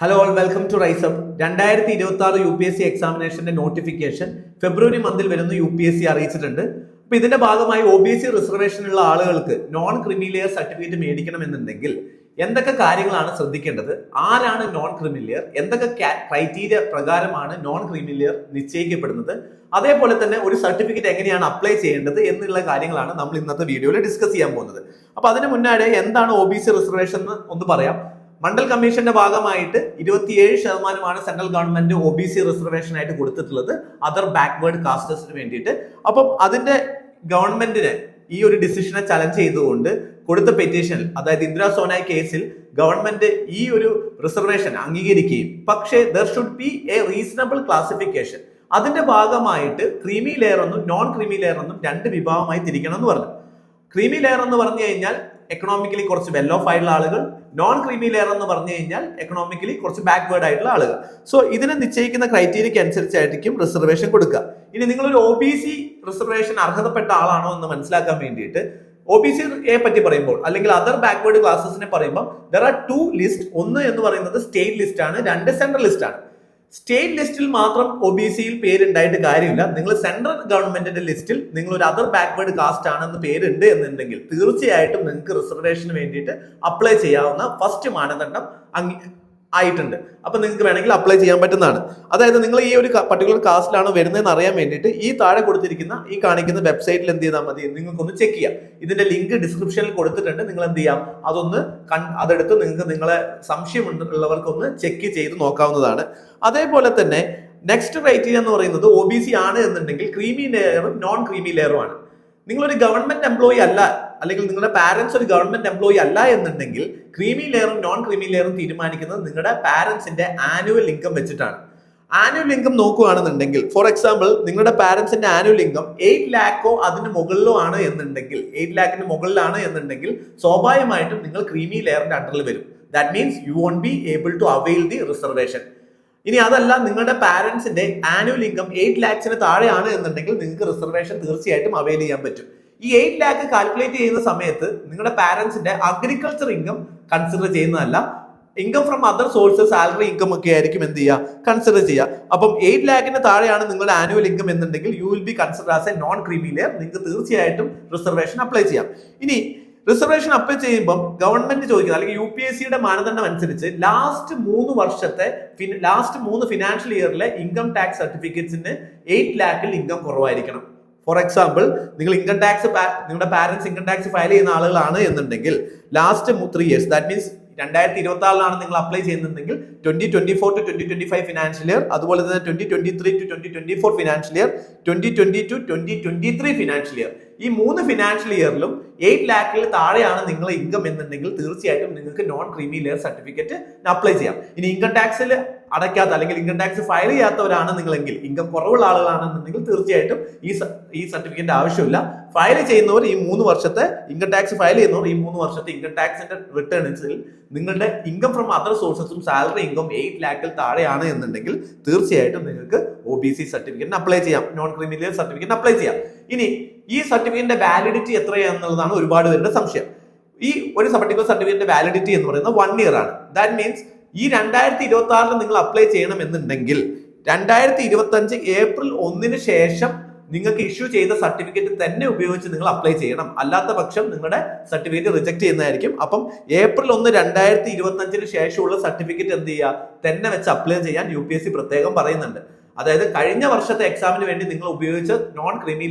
Hello all welcome to rise up. 2026 UPSC എക്സാമിനേഷന്റെ notification February മന്തിൽ വരുന്ന UPSC അറിയിച്ചിട്ടുണ്ട്. അപ്പൊ ഇതിന്റെ ഭാഗമായി OBC റിസർവേഷനുള്ള ആളുകൾക്ക് നോൺ ക്രിമിലിയർ സർട്ടിഫിക്കറ്റ് മേടിക്കണമെന്നുണ്ടെങ്കിൽ എന്തൊക്കെ കാര്യങ്ങളാണ് ശ്രദ്ധിക്കേണ്ടത്, ആരാണ് നോൺ ക്രിമിലിയർ, എന്തൊക്കെ ക്രൈറ്റീരിയ പ്രകാരമാണ് നോൺ ക്രിമിലിയർ നിശ്ചയിക്കപ്പെടുന്നത്, അതേപോലെ തന്നെ ഒരു സർട്ടിഫിക്കറ്റ് എങ്ങനെയാണ് അപ്ലൈ ചെയ്യേണ്ടത് എന്നുള്ള കാര്യങ്ങളാണ് നമ്മൾ ഇന്നത്തെ വീഡിയോയിൽ ഡിസ്കസ് ചെയ്യാൻ പോകുന്നത്. അപ്പൊ അതിന് മുന്നാടി എന്താണ് OBC റിസർവേഷൻ എന്ന് ഒന്ന് പറയാം. മണ്ഡൽ കമ്മീഷന്റെ ഭാഗമായിട്ട് 27% സെൻട്രൽ ഗവൺമെന്റ് OBC റിസർവേഷൻ ആയിട്ട് കൊടുത്തിട്ടുള്ളത് അതർ ബാക്ക്വേർഡ് കാസ്റ്റേഴ്സിന് വേണ്ടിയിട്ട്. അപ്പം അതിന്റെ ഗവൺമെന്റിന് ഈ ഒരു ഡിസിഷനെ ചലഞ്ച് ചെയ്തുകൊണ്ട് കൊടുത്ത പെറ്റീഷനിൽ, അതായത് ഇന്ദിരാ സോനായ് കേസിൽ ഗവൺമെന്റ് ഈ ഒരു റിസർവേഷൻ അംഗീകരിക്കുകയും പക്ഷേ there should be A reasonable classification, അതിന്റെ ഭാഗമായിട്ട് ക്രീമി ലെയർ എന്നും നോൺ ക്രീമി ലെയർ എന്നും രണ്ട് വിഭാഗമായി തിരിക്കണം എന്ന് പറഞ്ഞു. ക്രീമി ലെയർ എന്ന് പറഞ്ഞു കഴിഞ്ഞാൽ എക്കണോമിക്കലി കുറച്ച് വെൽ ഓഫ് ആയിട്ടുള്ള ആളുകൾ, നോൺ ക്രീമി ലെയർ എന്ന് പറഞ്ഞു കഴിഞ്ഞാൽ എക്കണോമിക്കലി കുറച്ച് ബാക്ക്വേർഡ് ആയിട്ടുള്ള ആളുകൾ. സോ ഇതിനെ നിശ്ചയിക്കുന്ന ക്രൈറ്റീരിയക്ക് അനുസരിച്ചായിരിക്കും റിസർവേഷൻ കൊടുക്കുക. ഇനി നിങ്ങളൊരു OBC റിസർവേഷൻ അർഹതപ്പെട്ട ആളാണോ എന്ന് മനസ്സിലാക്കാൻ വേണ്ടിയിട്ട് OBCയെ പറ്റി പറയുമ്പോൾ അല്ലെങ്കിൽ അതർ ബാക്ക്വേർഡ് ക്ലാസസിനെ പറയുമ്പോൾ ദർ ആർ ടു ലിസ്റ്റ്. ഒന്ന് എന്ന് പറയുന്നത് സ്റ്റേറ്റ് ലിസ്റ്റ് ആണ്, രണ്ട് സെൻട്രൽ ലിസ്റ്റ് ആണ്. സ്റ്റേറ്റ് ലിസ്റ്റിൽ മാത്രം OBCയിൽ പേരുണ്ടായിട്ട് കാര്യമില്ല. നിങ്ങൾ സെൻട്രൽ ഗവൺമെന്റിന്റെ ലിസ്റ്റിൽ നിങ്ങൾ ഒരു അതർ ബാക്ക്വേർഡ് കാസ്റ്റ് ആണെന്ന് പേരുണ്ട് എന്നുണ്ടെങ്കിൽ തീർച്ചയായിട്ടും നിങ്ങൾക്ക് റിസർവേഷന് വേണ്ടിയിട്ട് അപ്ലൈ ചെയ്യാവുന്ന ഫസ്റ്റ് മാനദണ്ഡം ആയിട്ടുണ്ട്. അപ്പൊ നിങ്ങൾക്ക് വേണമെങ്കിൽ അപ്ലൈ ചെയ്യാൻ പറ്റുന്നതാണ്. അതായത് നിങ്ങൾ ഈ ഒരു പർട്ടിക്കുലർ കാസ്റ്റിലാണ് വരുന്നതെന്ന് അറിയാൻ വേണ്ടിയിട്ട് ഈ താഴെ കൊടുത്തിരിക്കുന്ന ഈ കാണിക്കുന്ന വെബ്സൈറ്റിൽ എന്ത് ചെയ്താൽ മതി, നിങ്ങൾക്കൊന്ന് ചെക്ക് ചെയ്യാം. ഇതിന്റെ ലിങ്ക് ഡിസ്ക്രിപ്ഷനിൽ കൊടുത്തിട്ടുണ്ട്. നിങ്ങൾ എന്ത് ചെയ്യാം, അതെടുത്ത് നിങ്ങൾക്ക് നിങ്ങളെ സംശയമുള്ളവർക്കൊന്ന് ചെക്ക് ചെയ്ത് നോക്കാവുന്നതാണ്. അതേപോലെ തന്നെ നെക്സ്റ്റ് ക്രൈറ്റീരിയ എന്ന് പറയുന്നത് OBC ആണ് എന്നുണ്ടെങ്കിൽ ക്രീമി ലെയറും നോൺ ക്രീമി ലെയറും ആണ്. നിങ്ങളൊരു ഗവൺമെന്റ് എംപ്ലോയി അല്ല, അല്ലെങ്കിൽ നിങ്ങളുടെ പാരന്റ്സ് ഒരു ഗവൺമെന്റ് എംപ്ലോയി അല്ല എന്നുണ്ടെങ്കിൽ ക്രീമി ലെയറും നോൺ ക്രീമി ലെയറും തീരുമാനിക്കുന്നത് നിങ്ങളുടെ പാരന്റ്സിന്റെ ആനുവൽ ഇൻകം വെച്ചിട്ടാണ്. ആനുവൽ ഇൻകം നോക്കുകയാണെന്നുണ്ടെങ്കിൽ, ഫോർ എക്സാമ്പിൾ നിങ്ങളുടെ പാരന്റ്സിന്റെ ആനുവൽ ഇൻകം 8 ലാക്കോ അതിന് മുകളിലോ ആണ് എന്നുണ്ടെങ്കിൽ, 8 ലാക്കിന് മുകളിലാണ് എന്നുണ്ടെങ്കിൽ സ്വാഭാവികമായിട്ടും നിങ്ങൾ ക്രീമി ലെയറിന്റെ അണ്ടറിൽ വരും. That means you won't be able to avail the reservation. ഇനി അതല്ല, നിങ്ങളുടെ പാരന്റ്സിന്റെ ആനുവൽ ഇൻകം 8 ലാക്സിന് താഴെയാണ് എന്നുണ്ടെങ്കിൽ നിങ്ങൾക്ക് റിസർവേഷൻ തീർച്ചയായിട്ടും അവെയിൽ ചെയ്യാൻ പറ്റും. ഈ 8 ലാക്ക് കാൽക്കുലേറ്റ് ചെയ്യുന്ന സമയത്ത് നിങ്ങളുടെ പാരന്റ്സിന്റെ അഗ്രികൾച്ചർ ഇൻകം കൺസിഡർ ചെയ്യുന്നതല്ല, income from other sources, salary income ഒക്കെ ആയിരിക്കും എന്ത് ചെയ്യുക, കൺസിഡർ ചെയ്യുക. അപ്പം 8 ലാക്കിന് താഴെയാണ് നിങ്ങളുടെ ആനുവൽ ഇൻകം എന്നുണ്ടെങ്കിൽ you will be consider as A non creamy layer. നിങ്ങൾക്ക് തീർച്ചയായിട്ടും റിസർവേഷൻ അപ്ലൈ ചെയ്യാം. ഇനി റിസർവേഷൻ അപ്ലൈ ചെയ്യുമ്പോൾ ഗവൺമെന്റ് ചോദിക്കുന്നത്, അല്ലെങ്കിൽ UPSCയുടെ മാനദണ്ഡം അനുസരിച്ച് ലാസ്റ്റ് 3 ഫിനാൻഷ്യൽ ഇയറിലെ ഇൻകം ടാക്സ് സർട്ടിഫിക്കറ്റ്സിന് 8 ലാക്കിൽ ഇൻകം കുറവായിരിക്കണം. ഫോർ എക്സാമ്പിൾ നിങ്ങൾ ഇൻകം ടാക്സ്, നിങ്ങളുടെ പാരന്റ്സ് ഇൻകം ടാക്സ് ഫയൽ ചെയ്യുന്ന ആളുകളാണ് എന്നുണ്ടെങ്കിൽ ലാസ്റ്റ് 3 ഇയേഴ്സ്, ദാറ്റ് മീൻസ് 2026 നിങ്ങൾ അപ്ലൈ ചെയ്യുന്നുണ്ടെങ്കിൽ 2024 to 2025 ഫിനാൻഷ്യൽ ഇയർ, അതുപോലെ തന്നെ 2023 to 2024 financial year, 2020 to 2023 financial year, ഈ 3 ഫിനാൻഷ്യൽ ഇയറിലും 8 ലാക്കിൽ താഴെയാണ് നിങ്ങളെ ഇൻകം എന്നുണ്ടെങ്കിൽ തീർച്ചയായിട്ടും നിങ്ങൾക്ക് non creamy layer certificate apply ചെയ്യാം. ഇനി ഇൻകം ടാക്സിൽ അടയ്ക്കാത്ത അല്ലെങ്കിൽ ഇൻകം ടാക്സ് ഫയൽ ചെയ്യാത്തവരാണ് നിങ്ങളെങ്കിൽ, ഇൻകം കുറവുള്ള ആളുകളാണെന്നുണ്ടെങ്കിൽ തീർച്ചയായിട്ടും ഈ സർട്ടിഫിക്കറ്റ് ആവശ്യമില്ല. ഫയൽ ചെയ്യുന്നവർ ഈ 3 വർഷത്തെ ഇൻകം ടാക്സ് ഫയൽ ചെയ്യുന്നവർ ഈ 3 വർഷത്തെ ഇൻകം ടാക്സിന്റെ റിട്ടേൺസിൽ നിങ്ങളുടെ ഇൻകം ഫ്രം അതർ സോഴ്സസും സാലറി ഇൻകം 8 ലാക്കിൽ താഴെയാണ് എന്നുണ്ടെങ്കിൽ തീർച്ചയായിട്ടും നിങ്ങൾക്ക് OBC സർട്ടിഫിക്കറ്റിന് അപ്ലൈ ചെയ്യാം, നോൺ ക്രീമി ലെയർ സർട്ടിഫിക്കറ്റിന് അപ്ലൈ ചെയ്യാം. ഇനി ഈ സർട്ടിഫിക്കറ്റിന്റെ വാലിഡിറ്റി എത്രയാണെന്നുള്ളതാണ് ഒരുപാട് പേരുടെ സംശയം. ഈ ഒരു പർട്ടിക്കുലർ സർട്ടിഫിക്കറ്റിന്റെ വാലിഡിറ്റി എന്ന് പറയുന്നത് 1 ഇയർ ആണ്. ദാറ്റ് മീൻസ് ഈ 2026 നിങ്ങൾ അപ്ലൈ ചെയ്യണം എന്നുണ്ടെങ്കിൽ 2025 ഏപ്രിൽ 1 ശേഷം നിങ്ങൾക്ക് ഇഷ്യൂ ചെയ്ത സർട്ടിഫിക്കറ്റ് തന്നെ ഉപയോഗിച്ച് നിങ്ങൾ അപ്ലൈ ചെയ്യണം. അല്ലാത്ത പക്ഷം നിങ്ങളുടെ സർട്ടിഫിക്കറ്റ് റിജക്ട് ചെയ്യുന്നതായിരിക്കും. അപ്പം ഏപ്രിൽ 1, 2025 ശേഷമുള്ള സർട്ടിഫിക്കറ്റ് എന്ത് ചെയ്യുക, തന്നെ വെച്ച് അപ്ലൈ ചെയ്യാൻ UPSC പ്രത്യേകം പറയുന്നുണ്ട്. അതായത് കഴിഞ്ഞ വർഷത്തെ എക്സാമിന് വേണ്ടി നിങ്ങൾ ഉപയോഗിച്ച നോൺ ക്രീമി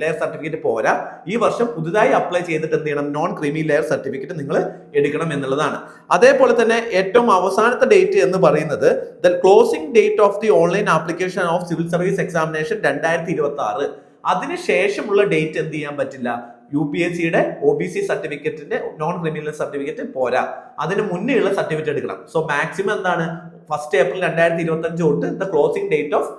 ലെയർ സർട്ടിഫിക്കറ്റ് പോരാ, ഈ വർഷം പുതുതായി അപ്ലൈ ചെയ്തിട്ട് എന്ത് ചെയ്യണം, നോൺ ക്രീമി ലെയർ സർട്ടിഫിക്കറ്റ് നിങ്ങൾ എടുക്കണം എന്നുള്ളതാണ്. അതേപോലെ തന്നെ ഏറ്റവും അവസാനത്തെ ഡേറ്റ് എന്ന് പറയുന്നത് the closing date of the online application of civil service examination 2026. അതിനുശേഷമുള്ള ഡേറ്റ് എന്ത് ചെയ്യാൻ പറ്റില്ല, UPSCയുടെ OBC സർട്ടിഫിക്കറ്റിന്റെ നോൺ ക്രിമിനൽ സർട്ടിഫിക്കറ്റ് പോരാ, അതിന് മുന്നേ ഉള്ള സർട്ടിഫിക്കറ്റ് എടുക്കണം. സോ മാക്സിമം എന്താണ്, 1 ഏപ്രിൽ 2025 തൊട്ട് the closing date of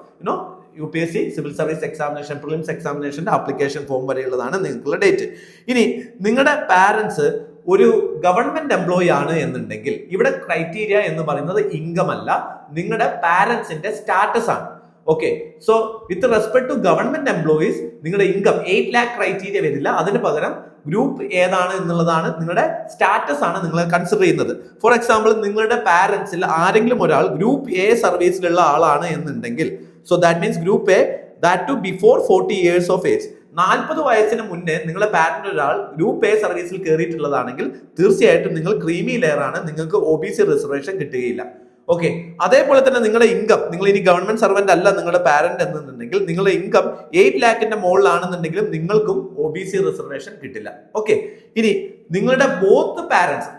UPSC civil service examination prelims എക്സാമിനേഷന്റെ ആപ്ലിക്കേഷൻ ഫോം വരെയുള്ളതാണ് നിങ്ങൾക്കുള്ള ഡേറ്റ്. ഇനി നിങ്ങളുടെ പാരന്റ്സ് ഒരു ഗവൺമെന്റ് എംപ്ലോയി ആണ് എന്നുണ്ടെങ്കിൽ ഇവിടെ ക്രൈറ്റീരിയ എന്ന് പറയുന്നത് ഇൻകം അല്ല, നിങ്ങളുടെ പാരന്റ്സിന്റെ സ്റ്റാറ്റസ് ആണ്. Okay, so with respect to government employees നിങ്ങളുടെ ഇൻകം 8 lakh ക്രൈറ്റീരിയ വരില്ല. അതിന് പകരം ഗ്രൂപ്പ് ഏതാണ് എന്നുള്ളതാണ് നിങ്ങളുടെ സ്റ്റാറ്റസ് ആണ് നിങ്ങൾ കൺസിഡർ ചെയ്യുന്നത്. ഫോർ എക്സാമ്പിൾ, നിങ്ങളുടെ പാരന്റ്സിൽ ആരെങ്കിലും ഒരാൾ ഗ്രൂപ്പ് എ സർവീസിലുള്ള ആളാണ് എന്നുണ്ടെങ്കിൽ, so that means group A that to before 40 years of age, 40 വയസ്സിന് മുന്നേ നിങ്ങളുടെ പാരന്റ് ഒരാൾ ഗ്രൂപ്പ് എ സർവീസിൽ കയറിയിട്ടുള്ളതാണെങ്കിൽ തീർച്ചയായിട്ടും നിങ്ങൾ ക്രീമി ലെയർ ആണ്, നിങ്ങൾക്ക് OBC റിസർവേഷൻ കിട്ടുകയില്ല. ഓക്കെ, അതേപോലെ തന്നെ നിങ്ങളുടെ ഇൻകം, നിങ്ങൾ ഇനി ഗവൺമെന്റ് സർവന്റ് അല്ല നിങ്ങളുടെ പാരന്റ് എന്നുണ്ടെങ്കിൽ നിങ്ങളുടെ ഇൻകം 8 lakhന്റെ മുകളിലാണെന്നുണ്ടെങ്കിലും നിങ്ങൾക്കും OBC റിസർവേഷൻ കിട്ടില്ല. ഓക്കെ, ഇനി നിങ്ങളുടെ ബോത്ത് പാരന്റ്സ്,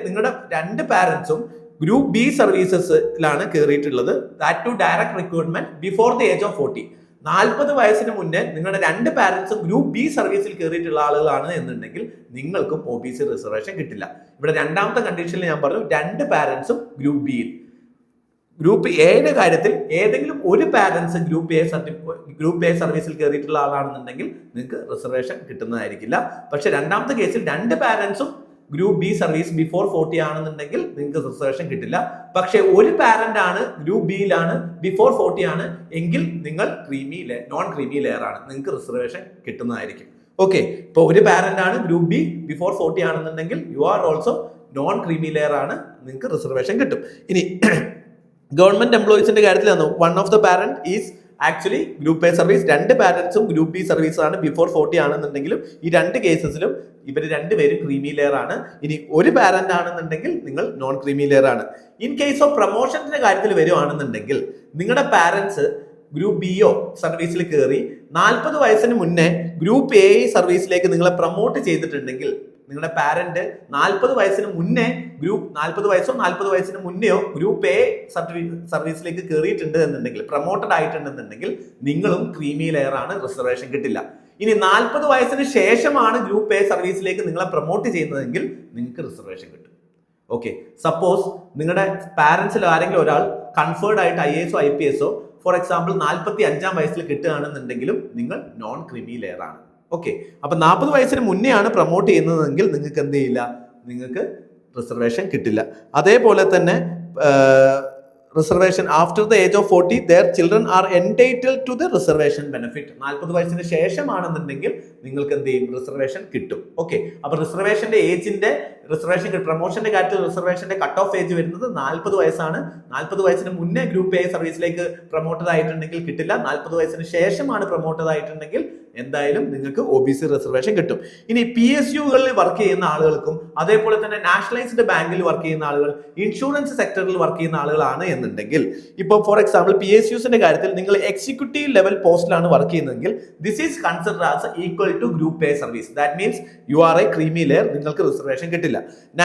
നിങ്ങളുടെ രണ്ട് പാരന്റ്സും ഗ്രൂപ്പ് ബി സർവീസസിലാണ് കയറിയിട്ടുള്ളത്, that to direct recruitment before the age of 40. 40 വയസ്സിന് മുന്നേ നിങ്ങളുടെ രണ്ട് പാരന്റ്സും ഗ്രൂപ്പ് ബി സർവീസിൽ കയറിയിട്ടുള്ള ആളുകളാണ് എന്നുണ്ടെങ്കിൽ നിങ്ങൾക്കും OBC റിസർവേഷൻ കിട്ടില്ല. ഇവിടെ രണ്ടാമത്തെ കണ്ടീഷനിൽ ഞാൻ പറഞ്ഞു, രണ്ട് പാരന്റ്സും ഗ്രൂപ്പ് ബിയിൽ. ഗ്രൂപ്പ് എയുടെ കാര്യത്തിൽ ഏതെങ്കിലും ഒരു പാരന്റ്സ് ഗ്രൂപ്പ് എ സർവീസിൽ കയറിയിട്ടുള്ള ആളാണെന്നുണ്ടെങ്കിൽ നിങ്ങൾക്ക് റിസർവേഷൻ കിട്ടുന്നതായിരിക്കില്ല. പക്ഷെ രണ്ടാമത്തെ കേസിൽ രണ്ട് പാരന്റ്സും ഗ്രൂപ്പ് ബി സർവീസ് ബിഫോർ 40 ആണെന്നുണ്ടെങ്കിൽ നിങ്ങൾക്ക് റിസർവേഷൻ കിട്ടില്ല. പക്ഷെ ഒരു പാരന്റ് ആണ് ഗ്രൂപ്പ് ബിയിലാണ്, ബിഫോർ 40 ആണ് എങ്കിൽ നിങ്ങൾ നോൺ ക്രീമി ലെയർ ആണ്, നിങ്ങൾക്ക് റിസർവേഷൻ കിട്ടുന്നതായിരിക്കും. ഓക്കെ, ഇപ്പൊ ഒരു പാരന്റ് ആണ് ഗ്രൂപ്പ് ബി ബിഫോർ 40 ആണെന്നുണ്ടെങ്കിൽ you are also known creamy layer ആണ്, നിങ്ങൾക്ക് റിസർവേഷൻ കിട്ടും. ഇനി ഗവൺമെന്റ് എംപ്ലോയീസിന്റെ കാര്യത്തിൽ one of the parent is actually group A service, രണ്ട് പാരന്റ്സും ഗ്രൂപ്പ് ബി സർവീസ് ആണ്, ബിഫോർ 40 ആണെന്നുണ്ടെങ്കിലും ഈ രണ്ട് കേസസിലും ഇവർ രണ്ടുപേരും ക്രീമി ലെയർ ആണ്. ഇനി ഒരു പാരന്റ് ആണെന്നുണ്ടെങ്കിൽ നിങ്ങൾ നോൺ ക്രീമി ലെയർ ആണ്. ഇൻ കേസ് ഓഫ് പ്രൊമോഷന്റെ കാര്യത്തിൽ വരുവാണെന്നുണ്ടെങ്കിൽ നിങ്ങളുടെ പാരന്റ്സ് ഗ്രൂപ്പ് ബിയോ സർവീസിൽ കയറി 40 വയസ്സിന് മുന്നേ ഗ്രൂപ്പ് എ സർവീസിലേക്ക് നിങ്ങളെ പ്രൊമോട്ട് ചെയ്തിട്ടുണ്ടെങ്കിൽ, നിങ്ങളുടെ പാരന്റ് 40 വയസ്സിന് മുന്നേ 40 വയസ്സോ 40 വയസ്സിന് മുന്നെയോ ഗ്രൂപ്പ് എ സർവീസിലേക്ക് കയറിയിട്ടുണ്ട് എന്നുണ്ടെങ്കിൽ, പ്രൊമോട്ടഡ് ആയിട്ടുണ്ടെന്നുണ്ടെങ്കിൽ നിങ്ങളും ക്രീമി ലെയർ ആണ്, റിസർവേഷൻ കിട്ടില്ല. ഇനി 40 വയസ്സിന് ശേഷമാണ് ഗ്രൂപ്പ് എ സർവീസിലേക്ക് നിങ്ങളെ പ്രൊമോട്ട് ചെയ്യുന്നതെങ്കിൽ നിങ്ങൾക്ക് റിസർവേഷൻ കിട്ടും. ഓക്കെ, സപ്പോസ് നിങ്ങളുടെ പാരന്റ്സിൽ ആരെങ്കിലും ഒരാൾ കൺഫേർഡ് ആയിട്ട് IAS IPS ഫോർ എക്സാമ്പിൾ 45-ാം വയസ്സിൽ കിട്ടുകയാണെന്നുണ്ടെങ്കിലും നിങ്ങൾ നോൺ ക്രീമി ലെയർ ആണ്. ഓക്കെ, അപ്പൊ 40 വയസ്സിന് മുന്നേ ആണ് പ്രൊമോട്ട് ചെയ്യുന്നതെങ്കിൽ നിങ്ങൾക്ക് എന്ത് ചെയ്യില്ല, നിങ്ങൾക്ക് റിസർവേഷൻ കിട്ടില്ല. അതേപോലെ തന്നെ reservation after the age of 40 their children are entitled to the reservation benefit. 40 വയസ്സിന് ശേഷമാണെന്നുണ്ടെങ്കിൽ നിങ്ങൾക്ക് എന്ത് ചെയ്യും, റിസർവേഷൻ കിട്ടും. ഓക്കെ, അപ്പൊ റിസർവേഷന്റെ ഏജിന്റെ പ്രൊമോഷന്റെ കാര്യത്തിൽ റിസർവേഷന്റെ കട്ട് ഓഫ് ഏജ് വരുന്നത് 40 വയസ്സാണ്. 40 വയസ്സിന് മുന്നേ ഗ്രൂപ്പ് എ സർവീസിലേക്ക് പ്രൊമോട്ടഡ് ആയിട്ടുണ്ടെങ്കിൽ കിട്ടില്ല. 40 വയസ്സിന് ശേഷമാണ് പ്രൊമോട്ടഡ് ആയിട്ടുണ്ടെങ്കിൽ എന്തായാലും നിങ്ങൾക്ക് OBC റിസർവേഷൻ കിട്ടും. ഇനി PSUകളിൽ വർക്ക് ചെയ്യുന്ന ആളുകൾക്കും അതേപോലെ തന്നെ നാഷണലൈസ്ഡ് ബാങ്കിൽ വർക്ക് ചെയ്യുന്ന ആളുകൾ, ഇൻഷുറൻസ് സെക്ടറിൽ വർക്ക് ചെയ്യുന്ന ആളുകളാണ് എന്നുണ്ടെങ്കിൽ, ഇപ്പോൾ ഫോർ എക്സാമ്പിൾ PSUസിന്റെ കാര്യത്തിൽ നിങ്ങൾ എക്സിക്യൂട്ടീവ് ലെവൽ പോസ്റ്റിലാണ് വർക്ക് ചെയ്യുന്നതെങ്കിൽ this is consider as equal to group A service. That means you are a creamy layer, നിങ്ങൾക്ക് റിസർവേഷൻ കിട്ടില്ല.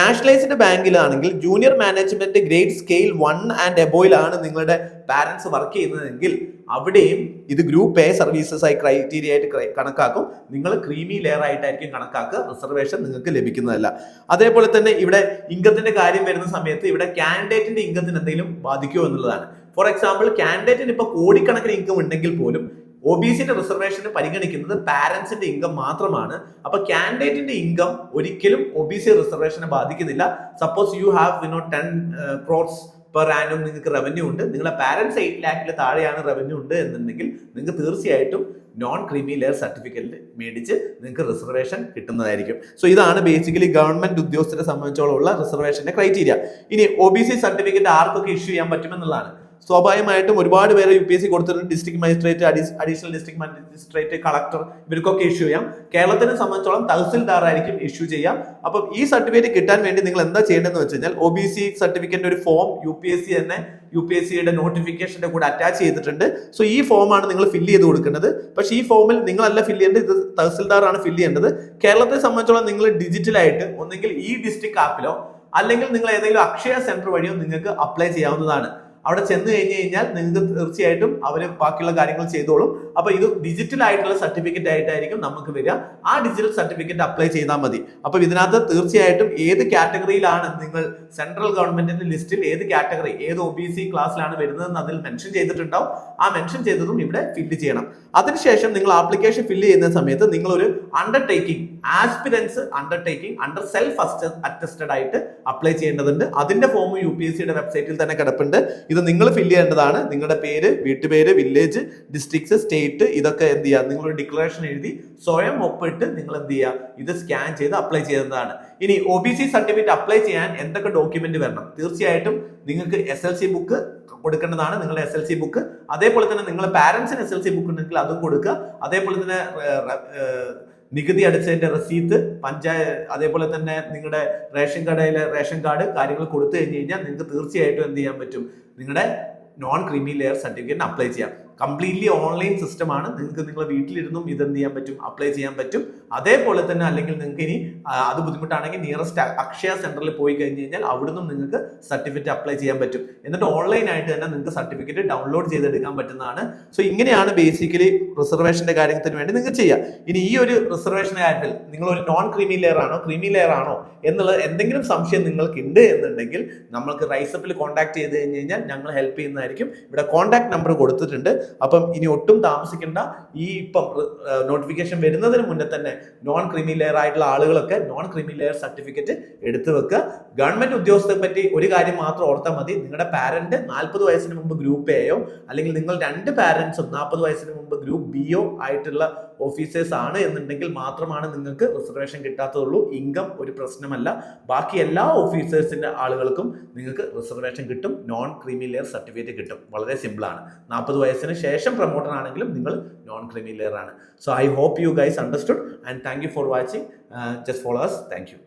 നാഷണലൈസ്ഡ് ബാങ്കിലാണെങ്കിൽ junior management grade scale 1 and എബോയിലാണ് നിങ്ങളുടെ പാരന്റ്സ് വർക്ക് ചെയ്യുന്നതെങ്കിൽ അവിടെയും ഇത് ഗ്രൂപ്പ് എ സർവീസസ് ആയി ക്രൈറ്റീരിയ ആയിട്ട് കണക്കാക്കും. നിങ്ങൾ ക്രീമി ലെയർ ആയിട്ടായിരിക്കും കണക്കാക്കുക, റിസർവേഷൻ നിങ്ങൾക്ക് ലഭിക്കുന്നതല്ല. അതേപോലെ തന്നെ ഇവിടെ ഇൻകത്തിന്റെ കാര്യം വരുന്ന സമയത്ത് ഇവിടെ കാൻഡിഡേറ്റിന്റെ ഇൻകത്തിന് എന്തെങ്കിലും ബാധിക്കുമോ എന്നുള്ളതാണ്. ഫോർ എക്സാമ്പിൾ, കാൻഡിഡേറ്റിന് ഇപ്പൊ കോടിക്കണക്കിന് ഇൻകം ഉണ്ടെങ്കിൽ പോലും OBCന്റെ റിസർവേഷന് പരിഗണിക്കുന്നത് പാരന്റ്സിന്റെ ഇൻകം മാത്രമാണ്. അപ്പൊ കാൻഡിഡേറ്റിന്റെ ഇൻകം ഒരിക്കലും OBC റിസർവേഷനെ ബാധിക്കുന്നില്ല. Suppose you have 10 crores per ആനും നിങ്ങൾക്ക് റവന്യൂ ഉണ്ട്, നിങ്ങളുടെ പാരന്റ്സ് 8 lakhൽ താഴെയാണ് റവന്യൂ ഉണ്ട് എന്നുണ്ടെങ്കിൽ നിങ്ങൾക്ക് തീർച്ചയായിട്ടും നോൺ ക്രീമി ലെയർ സർട്ടിഫിക്കറ്റ് മേടിച്ച് നിങ്ങൾക്ക് റിസർവേഷൻ കിട്ടുന്നതായിരിക്കും. സോ ഇതാണ് ബേസിക്കലി ഗവൺമെന്റ് ഉദ്യോഗസ്ഥരെ സംബന്ധിച്ചോളം ഉള്ള റിസർവേഷന്റെ ക്രൈറ്റീരിയ. ഇനി OBC സർട്ടിഫിക്കറ്റ് ആർക്കൊക്കെ ഇഷ്യൂ ചെയ്യാൻ പറ്റുമെന്നുള്ളതാണ്. സ്വാഭാവികമായിട്ടും ഒരുപാട് പേര് UPSC കൊടുത്തിട്ടുണ്ട്. District magistrate, additional district magistrate, collector, ഇവർക്കൊക്കെ ഇഷ്യൂ ചെയ്യാം. കേരളത്തിനെ സംബന്ധിച്ചോളം തഹസിൽദാർ ആയിരിക്കും ഇഷ്യൂ ചെയ്യാം. അപ്പം ഈ സർട്ടിഫിക്കറ്റ് കിട്ടാൻ വേണ്ടി നിങ്ങൾ എന്താ ചെയ്യേണ്ടതെന്ന് വെച്ച് കഴിഞ്ഞാൽ OBC സർട്ടിഫിക്കറ്റിന്റെ ഒരു ഫോം UPSCയുടെ നോട്ടിഫിക്കേഷന്റെ കൂടെ അറ്റാച്ച് ചെയ്തിട്ടുണ്ട്. സോ ഈ ഫോമാണ് നിങ്ങൾ ഫില്ല് ചെയ്ത് കൊടുക്കേണ്ടത്. പക്ഷേ ഈ ഫോമിൽ നിങ്ങളല്ല ഫില്ല് ചെയ്യേണ്ടത്, ഇത് തഹസിൽദാറാണ് ഫില്ല് ചെയ്യേണ്ടത്. കേരളത്തെ സംബന്ധിച്ചോളം നിങ്ങൾ ഡിജിറ്റലായിട്ട് ഒന്നെങ്കിൽ ഈ ഡിസ്ട്രിക്ട് ആപ്പിലോ അല്ലെങ്കിൽ നിങ്ങൾ ഏതെങ്കിലും അക്ഷയ സെന്റർ വഴിയോ നിങ്ങൾക്ക് അപ്ലൈ ചെയ്യാവുന്നതാണ്. അവിടെ ചെന്ന് കഴിഞ്ഞാൽ നിങ്ങൾക്ക് തീർച്ചയായിട്ടും അവർ ബാക്കിയുള്ള കാര്യങ്ങൾ ചെയ്തോളും. അപ്പൊ ഇത് ഡിജിറ്റൽ ആയിട്ടുള്ള സർട്ടിഫിക്കറ്റ് ആയിട്ടായിരിക്കും നമുക്ക് വരിക. ആ ഡിജിറ്റൽ സർട്ടിഫിക്കറ്റ് അപ്ലൈ ചെയ്താൽ മതി. അപ്പൊ ഇതിനകത്ത് തീർച്ചയായിട്ടും ഏത് കാറ്റഗറിയിലാണ് നിങ്ങൾ സെൻട്രൽ ഗവൺമെന്റിന്റെ ലിസ്റ്റിൽ ഏത് കാറ്റഗറി, ഏത് OBC ക്ലാസ്സിലാണ് വരുന്നതെന്ന് അതിൽ മെൻഷൻ ചെയ്തിട്ടുണ്ടാവും. ആ മെൻഷൻ ചെയ്തതും ഇവിടെ ഫില്ല് ചെയ്യണം. അതിനുശേഷം നിങ്ങൾ ആപ്ലിക്കേഷൻ ഫില്ല് ചെയ്യുന്ന സമയത്ത് നിങ്ങൾ ഒരു undertaking aspirants undertaking under self attested ആയിട്ട് അപ്ലൈ ചെയ്യേണ്ടതുണ്ട്. അതിന്റെ ഫോം UPSCയുടെ വെബ്സൈറ്റിൽ തന്നെ കിടപ്പുണ്ട്. ഇത് നിങ്ങൾ ഫില്ല് ചെയ്യേണ്ടതാണ്. നിങ്ങളുടെ പേര്, വീട്ടുപേര്, വില്ലേജ്, ഡിസ്ട്രിക്ട്, സ്റ്റേറ്റ്, ഇതൊക്കെ എന്ത് ചെയ്യുക, നിങ്ങളൊരു ഡിക്ലറേഷൻ എഴുതി സ്വയം ഒപ്പിട്ട് നിങ്ങൾ എന്ത് ചെയ്യുക, ഇത് സ്കാൻ ചെയ്ത് അപ്ലൈ ചെയ്യുന്നതാണ്. ഇനി OBC സർട്ടിഫിക്കറ്റ് അപ്ലൈ ചെയ്യാൻ എന്തൊക്കെ ഡോക്യുമെന്റ് വരണം? തീർച്ചയായിട്ടും നിങ്ങൾക്ക് SLC ബുക്ക് കൊടുക്കേണ്ടതാണ്, നിങ്ങളുടെ SLC ബുക്ക്. അതേപോലെ തന്നെ നിങ്ങളുടെ പാരന്റ്സിന് SLC ബുക്ക് ഉണ്ടെങ്കിൽ അതും കൊടുക്കുക. അതേപോലെ തന്നെ നികുതി അടച്ചതിന്റെ റെസീറ്റ്, അതേപോലെ തന്നെ നിങ്ങളുടെ റേഷൻ കടയിലെ റേഷൻ കാർഡ് കാര്യങ്ങൾ കൊടുത്തു കഴിഞ്ഞ് കഴിഞ്ഞാൽ നിങ്ങൾക്ക് തീർച്ചയായിട്ടും എന്ത് ചെയ്യാൻ പറ്റും, നിങ്ങളുടെ non creamy layer certificate apply ചെയ്യാം. കംപ്ലീറ്റ്ലി ഓൺലൈൻ സിസ്റ്റമാണ്. നിങ്ങൾക്ക് നിങ്ങളുടെ വീട്ടിലിരുന്നും ഇത് എന്ത് ചെയ്യാൻ പറ്റും, അപ്ലൈ ചെയ്യാൻ പറ്റും. അതേപോലെ തന്നെ അല്ലെങ്കിൽ നിങ്ങൾക്ക് ഇനി അത് ബുദ്ധിമുട്ടാണെങ്കിൽ നിയറസ്റ്റ് അക്ഷയ സെന്ററിൽ പോയി കഴിഞ്ഞ് കഴിഞ്ഞാൽ അവിടുന്ന് നിങ്ങൾക്ക് സർട്ടിഫിക്കറ്റ് അപ്ലൈ ചെയ്യാൻ പറ്റും. എന്നിട്ട് ഓൺലൈൻ ആയിട്ട് തന്നെ നിങ്ങൾക്ക് സർട്ടിഫിക്കറ്റ് ഡൗൺലോഡ് ചെയ്തെടുക്കാൻ പറ്റുന്നതാണ്. സോ ഇങ്ങനെയാണ് ബേസിക്കലി റിസർവേഷന്റെ കാര്യത്തിന് വേണ്ടി നിങ്ങൾക്ക് ചെയ്യാം. ഇനി ഈ ഒരു റിസർവേഷന്റെ കാര്യത്തിൽ നിങ്ങൾ ഒരു നോൺ ക്രീമി ലെയർ ആണോ ക്രീമി ലെയർ ആണോ എന്നുള്ള എന്തെങ്കിലും സംശയം നിങ്ങൾക്ക് ഉണ്ട് എന്നുണ്ടെങ്കിൽ നമ്മൾക്ക് റൈസപ്പിൽ കോൺടാക്ട് ചെയ്ത് കഴിഞ്ഞ് കഴിഞ്ഞാൽ ഞങ്ങൾ ഹെൽപ്പ് ചെയ്യുന്നതായിരിക്കും. ഇവിടെ കോൺടാക്ട് നമ്പർ കൊടുത്തിട്ടുണ്ട്. അപ്പം ഇനി ഒട്ടും താമസിക്കേണ്ട. ഈ ഇപ്പം നോട്ടിഫിക്കേഷൻ വരുന്നതിന് മുന്നേ തന്നെ നോൺ ക്രീമി ലെയർ ആയിട്ടുള്ള ആളുകളൊക്കെ നോൺ ക്രീമി ലെയർ സർട്ടിഫിക്കറ്റ് എടുത്തു വെക്കുക. ഗവൺമെന്റ് ഉദ്യോഗസ്ഥരെ പറ്റി ഒരു കാര്യം മാത്രം ഓർത്താൽ മതി. നിങ്ങളുടെ പാരന്റ് 40 വയസ്സിന് മുമ്പ് ഗ്രൂപ്പ് എയോ അല്ലെങ്കിൽ നിങ്ങൾ 2 പാരന്റ്സും 40 വയസ്സിന് മുമ്പ് ഗ്രൂപ്പ് ബിയോ ആയിട്ടുള്ള ഓഫീസേഴ്സ് ആണ് എന്നുണ്ടെങ്കിൽ മാത്രമാണ് നിങ്ങൾക്ക് റിസർവേഷൻ കിട്ടാത്തതുള്ളൂ. ഇൻകം ഒരു പ്രശ്നമല്ല. ബാക്കി എല്ലാ ഓഫീസേഴ്സിന്റെ ആളുകൾക്കും നിങ്ങൾക്ക് റിസർവേഷൻ കിട്ടും, നോൺ ക്രീമി ലെയർ സർട്ടിഫിക്കറ്റ് കിട്ടും. വളരെ സിമ്പിൾ ആണ്. 40 വയസ്സിന് ശേഷം പ്രൊമോട്ടർ ആണെങ്കിലും നിങ്ങൾ നോൺ ക്രീമി ലെയർ ആണ്. So I hope you guys understood and thank you for watching. Just follow us. Thank U.